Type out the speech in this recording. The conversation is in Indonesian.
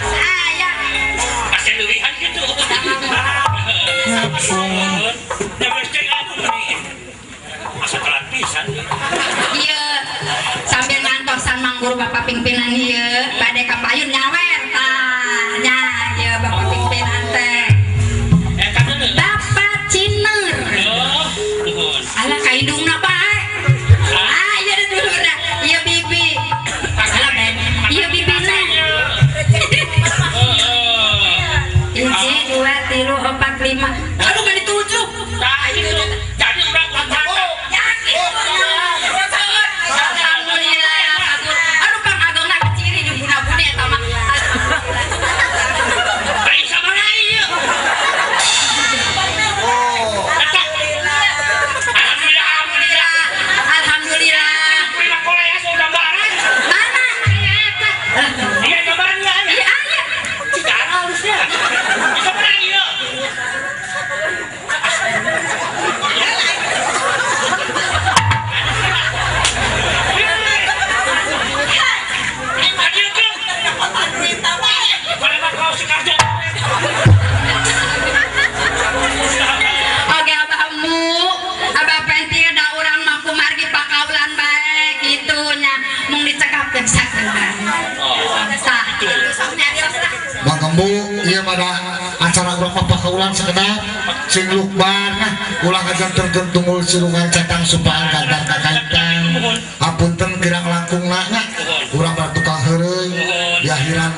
Saya kasih lebihan gitu. Ya mesti aku nih. Asa telat pisan. iya sambil ngantosan mangguru bapak pimpinan iya bade kapayun nyawer tanya ya bapak pimpinan teh Kan ada. bapak Ciner Oh, nuhun. ala kaidungna bae iya dulu dah iya bibi iya bibi na hiji dua tilu empat lima aduh gak ditujuh Nah, itu. Jadi orang kuat. alhamdulillah ya Agung aduh Kang Agung nak keciri di buna-buna eta mah Baik sama lain. Alhamdulillah, alhamdulillah. alhamdulillah Prima Korea sudah gambaran. mana kayak eta Iya gambarannya ada. iya aya Secara harusnya. Bisa menang iya. Adil kan? Boleh kau si kartu. oke abahmu abah penting ada orang mampu margi pakaulan baik gitunya mung dicekap ke sakeran tah Bang Kembu, iya pada acara urang papakaulan sekedap sing lukbar nah ulang aja tergentunggul silungan cetang supaan gadang kakaitang apunten kirang langkung nanya urang tukang heureuy di akhiran